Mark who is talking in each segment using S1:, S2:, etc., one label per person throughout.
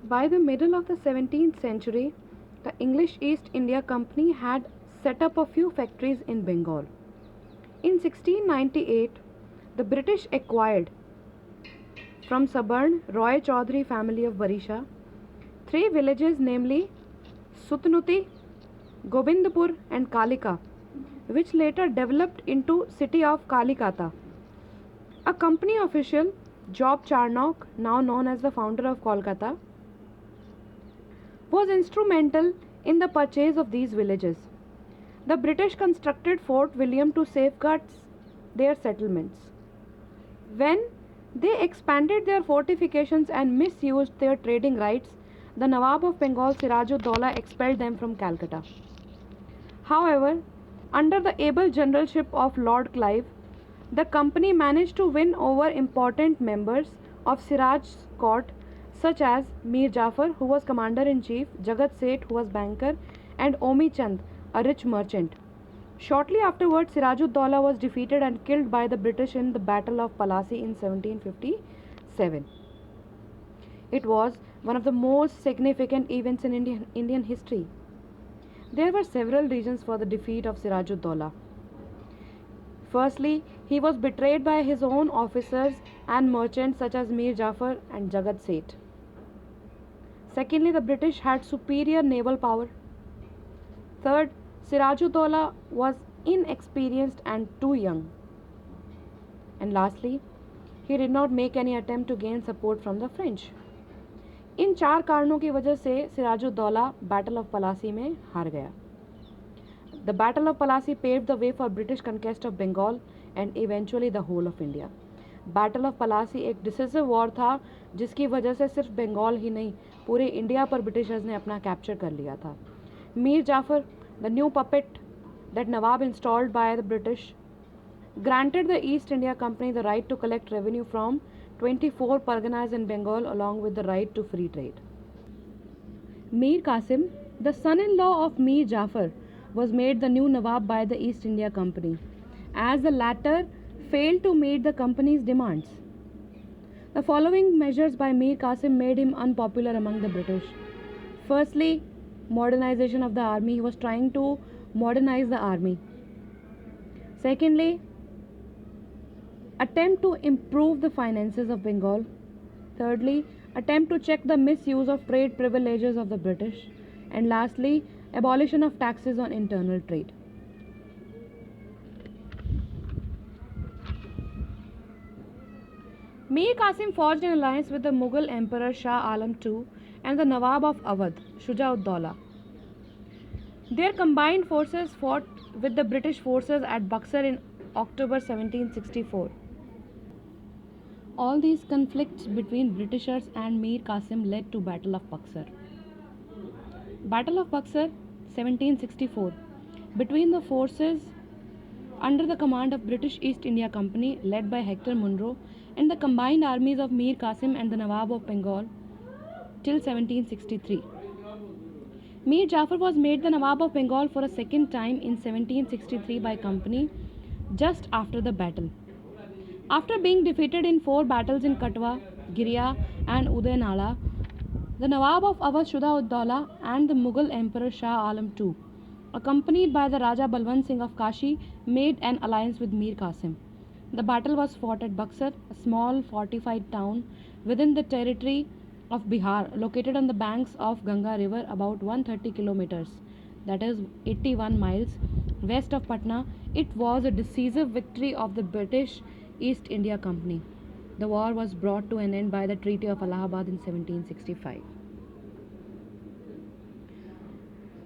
S1: By the middle of the 17th century, the English East India Company had set up a few factories in Bengal. In 1698, the British acquired from Suburn Roy Chaudhary family of Barisha three villages, namely Sutnuti, Gobindpur and Kalika, which later developed into city of Kalikata. A company official, Job Charnock, now known as the founder of Kolkata, was instrumental in the purchase of these villages. The British constructed Fort William to safeguard their settlements. When they expanded their fortifications and misused their trading rights, the Nawab of Bengal Sirajud-Dowla expelled them from Calcutta. However, under the able generalship of Lord Clive, the company managed to win over important members of Siraj's court such as Mir Jafar, who was commander-in-chief, Jagat Seth, who was banker, and Omi Chand, a rich merchant. Shortly afterwards, Sirajud-Dowla was defeated and killed by the British in the Battle of Palasi in 1757. It was one of the most significant events in Indian history. There were several reasons for the defeat of Sirajud-Dowla. Firstly, he was betrayed by his own officers and merchants such as Mir Jafar and Jagat Seth. Secondly, the British had superior naval power. Third, Sirajud-Dowla was inexperienced and too young. And lastly, he did not make any attempt to gain support from the French. इन चार कारणों की वजह से Siraj-ud-Daulah battle of Palasi में हार गया. The Battle of Palasi paved the way for British conquest of Bengal and eventually the whole of India. Battle of Palasi एक decisive war था जिसकी वजह से सिर्फ बंगाल ही नहीं पूरे इंडिया पर ब्रिटिशर्स ने अपना कैप्चर कर लिया था. Mir Jafar, the new puppet that Nawab installed by the British, granted the East India Company the right to collect revenue from 24 parganas in Bengal along with the right to free trade. Mir Qasim, the son-in-law of Mir Jafar, was made the new Nawab by the East India Company, as the latter failed to meet the company's demands. The following measures by Mir Qasim made him unpopular among the British. Firstly, modernization of the army. He was trying to modernize the army. Secondly, attempt to improve the finances of Bengal. Thirdly, attempt to check the misuse of trade privileges of the British. And lastly, abolition of taxes on internal trade. Mir Qasim forged an alliance with the Mughal Emperor Shah Alam II and the Nawab of Awadh, Shuja'ud-Dowla. Their combined forces fought with the British forces at Buxar in October 1764. All these conflicts between Britishers and Mir Qasim led to Battle of Buxar. Battle of Buxar, 1764. Between the forces under the command of British East India Company led by Hector Munro and the combined armies of Mir Qasim and the Nawab of Bengal till 1763. Mir Jafar was made the Nawab of Bengal for a second time in 1763 by Company just after the battle. After being defeated in 4 battles in Katwa, Giriya and Udaynala, the Nawab of Awadh Shuja'ud-Dowla and the Mughal Emperor Shah Alam II, accompanied by the Raja Balwant Singh of Kashi, made an alliance with Mir Qasim. The battle was fought at Buxar, a small fortified town within the territory of Bihar, located on the banks of Ganga river about 130 kilometers, that is 81 miles, west of Patna. It was a decisive victory of the British East India Company. The war was brought to an end by the Treaty of Allahabad in 1765.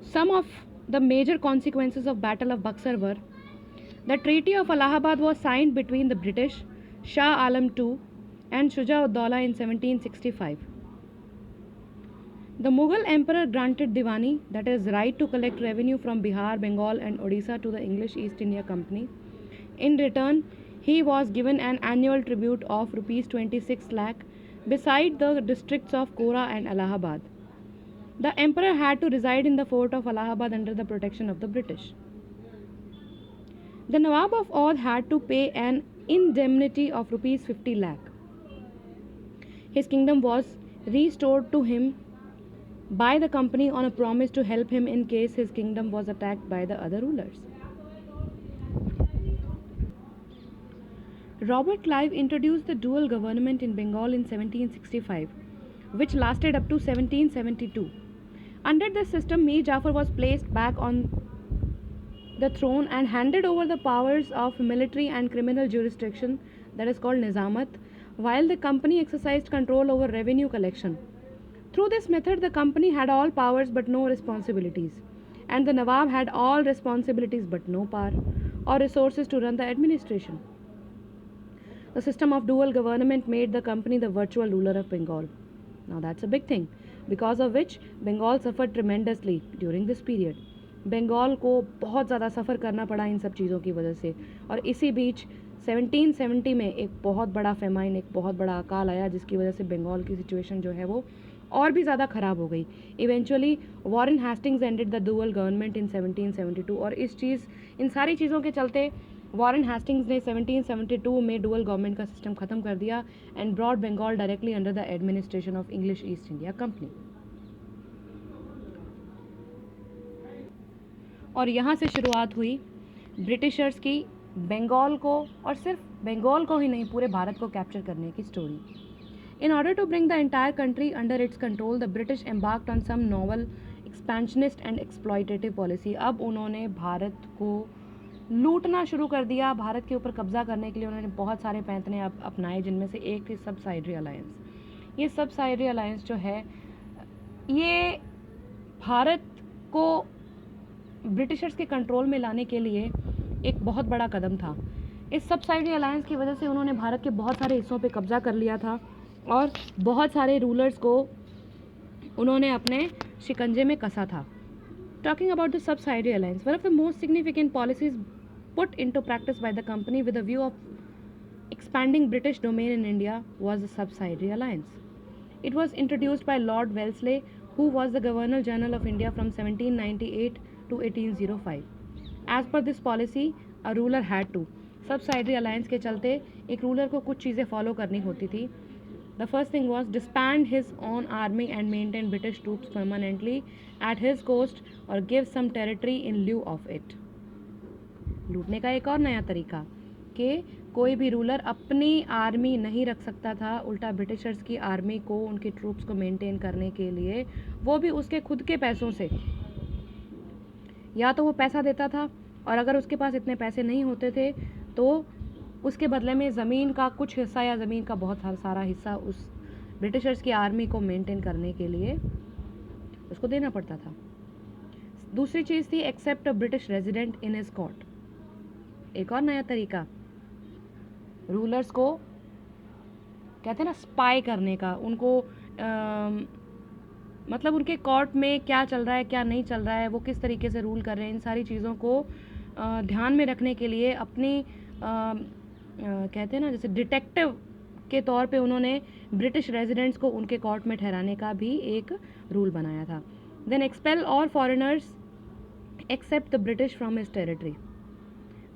S1: Some of the major consequences of Battle of Buxar were: the Treaty of Allahabad was signed between the British, Shah Alam II and Shuja'ud-Dowla in 1765. The Mughal Emperor granted Diwani, that is, right to collect revenue from Bihar, Bengal and Odisha to the English East India Company. In return, he was given an annual tribute of rupees 26 lakh beside the districts of Kora and Allahabad. The emperor had to reside in the fort of Allahabad under the protection of the British. The Nawab of Awadh had to pay an indemnity of rupees 50 lakh. His kingdom was restored to him by the company on a promise to help him in case his kingdom was attacked by the other rulers. Robert Clive introduced the dual government in Bengal in 1765, which lasted up to 1772. Under this system, Mir Jafar was placed back on the throne and handed over the powers of military and criminal jurisdiction, that is called Nizamat, while the company exercised control over revenue collection. Through this method, the company had all powers but no responsibilities, and the Nawab had all responsibilities but no power or resources to run the administration. The system of dual government made the company the virtual ruler of Bengal. Now that's a big thing, because of which Bengal suffered tremendously during this period. Bengal को बहुत ज़्यादा सफ़र करना पड़ा इन सब चीज़ों की वजह से, और इसी बीच 1770 में एक बहुत बड़ा फेमाइन, एक बहुत बड़ा अकाल आया, जिसकी वजह से बंगाल की सिचुएशन जो है वो और भी ज़्यादा ख़राब हो गई. Eventually Warren Hastings ended the dual government in 1772, और इन सारी चीज़ों के चलते वॉरेन हेस्टिंग्स ने 1772 में डुअल गवर्नमेंट का सिस्टम ख़त्म कर दिया and brought Bengal directly under the administration of English East India Company. और यहाँ से शुरुआत हुई ब्रिटिशर्स की बंगाल को, और सिर्फ बंगाल को ही नहीं पूरे भारत को कैप्चर करने की story. In order to bring the entire country under its control, the British embarked on some novel expansionist and exploitative policy. अब उन्होंने भारत को लूटना शुरू कर दिया. भारत के ऊपर कब्जा करने के लिए उन्होंने बहुत सारे पैंतने अपनाए, जिनमें से एक थी सबसाइडरी अलायंस. ये सबसाइडरी अलायंस जो है ये भारत को ब्रिटिशर्स के कंट्रोल में लाने के लिए एक बहुत बड़ा कदम था. इस सबसाइडरी अलायंस की वजह से उन्होंने भारत के बहुत सारे हिस्सों पे कब्जा कर लिया था और बहुत सारे रूलर्स को उन्होंने अपने शिकंजे में कसा था. Talking about the subsidiary alliance, one of the most significant policies put into practice by the company with a view of expanding British domain in India was the subsidiary alliance. It was introduced by Lord Wellesley, who was the Governor General of India from 1798 to 1805. As per this policy, a ruler had to. Subsidiary alliance के चलते एक ruler को कुछ चीज़ें follow करनी होती थी. The first thing was disband his own army and maintain British troops permanently at his cost or give some territory in lieu of it. लूटने का एक और नया तरीका कि कोई भी रूलर अपनी आर्मी नहीं रख सकता था, उल्टा ब्रिटिशर्स की आर्मी को, उनके ट्रूप्स को मेंटेन करने के लिए वो भी उसके खुद के पैसों से, या तो वो पैसा देता था, और अगर उसके पास इतने पैसे नहीं होते थे तो उसके बदले में ज़मीन का कुछ हिस्सा या ज़मीन का बहुत सारा हिस्सा उस ब्रिटिशर्स की आर्मी को मेंटेन करने के लिए उसको देना पड़ता था. दूसरी चीज़ थी accept a British resident in his court. एक और नया तरीका रूलर्स को, कहते हैं ना, स्पाई करने का. उनको मतलब उनके कोर्ट में क्या चल रहा है, क्या नहीं चल रहा है, वो किस तरीके से रूल कर रहे हैं, इन सारी चीज़ों को ध्यान में रखने के लिए अपनी कहते हैं ना, जैसे डिटेक्टिव के तौर पे उन्होंने ब्रिटिश रेजिडेंट्स को उनके कोर्ट में ठहराने का भी एक रूल बनाया था. Then expel all foreigners except the British from his territory.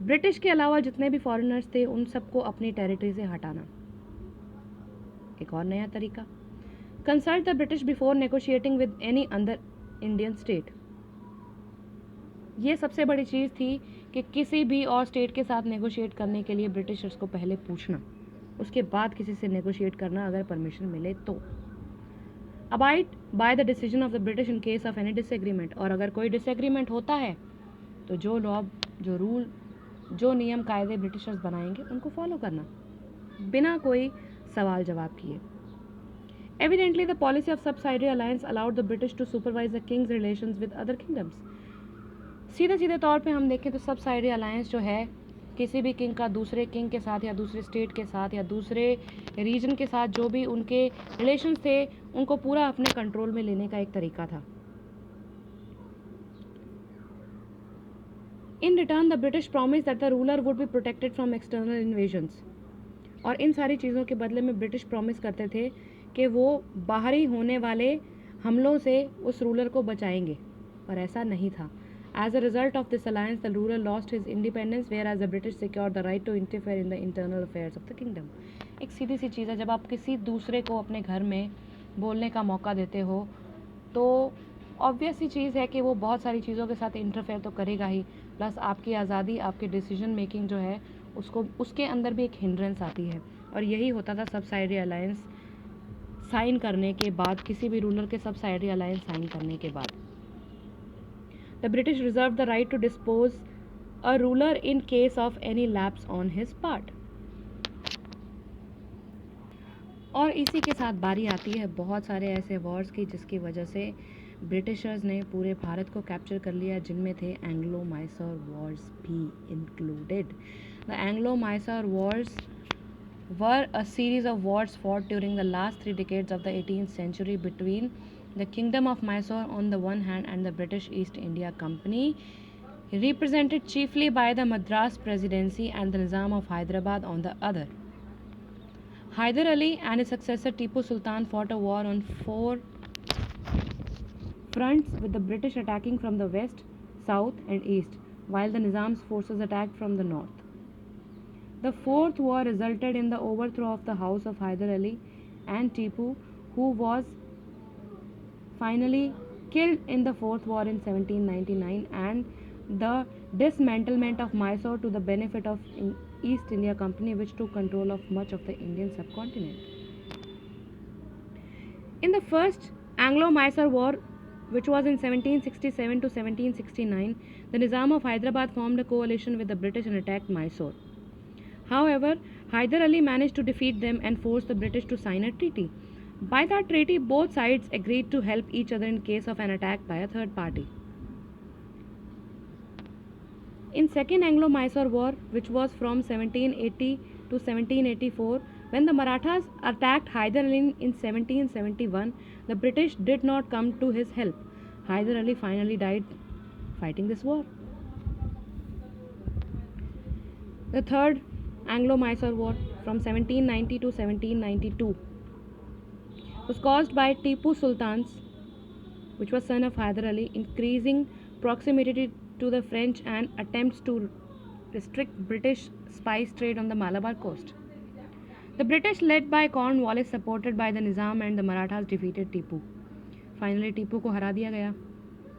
S1: British के अलावा जितने भी फॉरेनर्स थे उन सबको अपनी टेरिटरी से हटाना. एक और नया तरीका, consult the British before negotiating with any other Indian state. ये सबसे बड़ी चीज़ थी कि किसी भी और स्टेट के साथ नेगोशिएट करने के लिए ब्रिटिशर्स को पहले पूछना, उसके बाद किसी से नेगोशिएट करना अगर परमिशन मिले तो. Abide by the decision of the British in case of any disagreement. और अगर कोई डिसएग्रीमेंट होता है तो जो लॉ, जो रूल, जो नियम कायदे ब्रिटिशर्स बनाएंगे उनको फॉलो करना बिना कोई सवाल जवाब किए. Evidently, the policy of subsidiary alliance allowed the British to supervise the king's relations with other kingdoms. सीधे सीधे तौर पे हम देखें तो सबसाइडरी अलायंस जो है किसी भी किंग का दूसरे किंग के साथ या दूसरे स्टेट के साथ या दूसरे रीजन के साथ जो भी उनके रिलेशंस थे उनको पूरा अपने कंट्रोल में लेने का एक तरीका था. In return the British promise that the ruler would be protected from external invasions. और इन सारी चीज़ों के बदले में ब्रिटिश प्रॉमिस करते थे कि वो बाहरी होने वाले हमलों से उस रूलर को बचाएंगे, पर ऐसा नहीं था. As a result of this alliance, the ruler lost his independence, whereas the British secured the right to interfere in the internal affairs of the kingdom. एक सीधी सी चीज़ है, जब आप किसी दूसरे को अपने घर में बोलने का मौका देते हो तो ऑब्वियस सी चीज़ है कि वो बहुत सारी चीज़ों के साथ इंटरफेयर तो करेगा ही, प्लस आपकी आज़ादी, आपकी डिसीजन मेकिंग जो है उसको, उसके अंदर भी एक हिंड्रेंस आती है। और यही होता था सबसाइडरी अलायंस साइन करने के बाद, किसी भी रूलर के सबसाइडरी अलायंस साइन करने के बाद। The British reserve the right to dispose a ruler in case of any lapse on his part. और इसी के साथ बारी आती है बहुत सारे ऐसे वॉर्स की जिसकी वजह से ब्रिटिशर्स ने पूरे भारत को कैप्चर कर लिया, जिनमें थे एंग्लो माइसोर वॉर्स भी included. The Anglo Mysore Wars were a series of wars fought during the last 3 decades of the 18th century between the Kingdom of Mysore on the one hand and the British East India Company, represented chiefly by the Madras Presidency and the Nizam of Hyderabad on the other. Hyder Ali and his successor Tipu Sultan fought a war on 4 fronts, with the British attacking from the west, south and east, while the Nizam's forces attacked from the north. The fourth war resulted in the overthrow of the house of Hyder Ali and Tipu, who was finally killed in the fourth war in 1799, and the dismantlement of Mysore to the benefit of East India Company, which took control of much of the Indian subcontinent. In the first Anglo-Mysore War, which was in 1767 to 1769, the Nizam of Hyderabad formed a coalition with the British and attacked Mysore. However, Hyder Ali managed to defeat them and force the British to sign a treaty. By that treaty, both sides agreed to help each other in case of an attack by a third party. In Second Anglo-Mysore War, which was from 1780 to 1784, when the Marathas attacked Hyder Ali in 1771, the British did not come to his help. Hyder Ali finally died fighting this war. The Third Anglo-Mysore War from 1790 to 1792 was caused by Tipu Sultan's, which was son of Hyder Ali, increasing proximity to the French and attempts to restrict British spice trade on the Malabar coast. The British, led by Cornwallis, supported by the Nizam and the Marathas, defeated Tipu. Finally, Tipu को हरा दिया गया।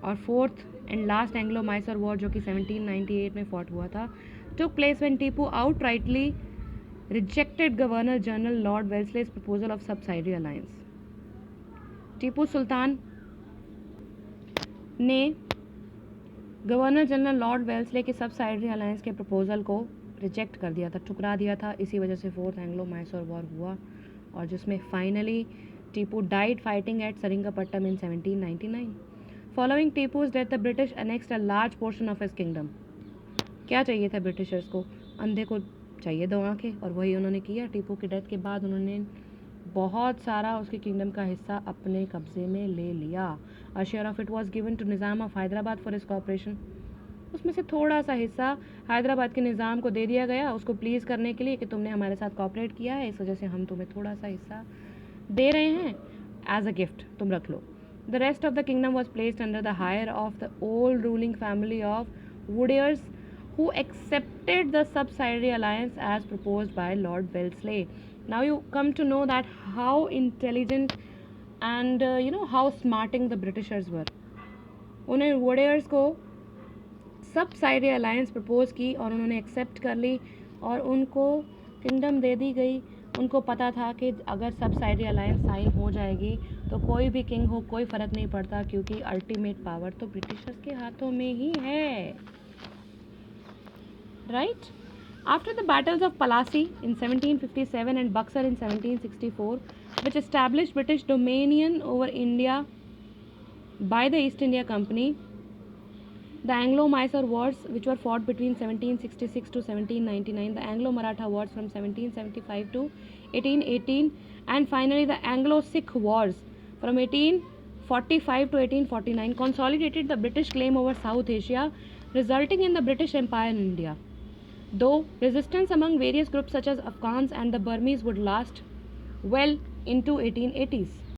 S1: और fourth and last Anglo Mysore war, जो कि 1798 में fought हुआ था, took place when Tipu outrightly rejected Governor General Lord Wellesley's proposal of subsidiary alliance. Tipu Sultan ने गवर्नर जनरल लॉर्ड वेल्सले के सबसाइडरी अलायंस के प्रपोजल को रिजेक्ट कर दिया था, ठुकरा दिया था। इसी वजह से फोर्थ एंग्लो माइसोर वॉर हुआ, और जिसमें finally Tipu died fighting at Seringapatam in 1799. Following Tipu's death the British annexed a large portion of his kingdom. क्या चाहिए था ब्रिटिशर्स को? अंधे को चाहिए दो आंखें, और वही उन्होंने किया। टीपू की डेथ के बाद उन्होंने बहुत सारा उसके किंगडम का हिस्सा अपने कब्जे में ले लिया। A share of it was given to Nizam of Hyderabad for his cooperation. उसमें से थोड़ा सा हिस्सा हैदराबाद के निज़ाम को दे दिया गया, उसको प्लीज़ करने के लिए कि तुमने हमारे साथ कॉपरेट किया है, इस वजह से हम तुम्हें थोड़ा सा हिस्सा दे रहे हैं एज अ गिफ्ट, तुम रख लो। The rest of the kingdom was placed under the hire of the old ruling family of Wodeyars, who accepted the subsidiary alliance as proposed by Lord Wellesley. Now you come to know that how intelligent and how smarting the Britishers were. उन्हें वुडियर्स को subsidiary alliance propose की और उन्होंने accept कर ली, और उनको kingdom दे दी गई। उनको पता था कि अगर सबसाइडरी अलायंस साइन हो जाएगी तो कोई भी किंग हो, कोई फ़र्क नहीं पड़ता, क्योंकि अल्टीमेट पावर तो ब्रिटिशर्स के हाथों में ही है। Right? After the battles of Palasi in 1757 and Buxar in 1764, which established British dominion over India by the East India Company, the Anglo-Mysore Wars, which were fought between 1766 to 1799, the Anglo-Maratha Wars from 1775 to 1818, and finally the Anglo-Sikh Wars from 1845 to 1849, consolidated the British claim over South Asia, resulting in the British Empire in India. Though resistance among various groups such as Afghans and the Burmese would last well into 1880s.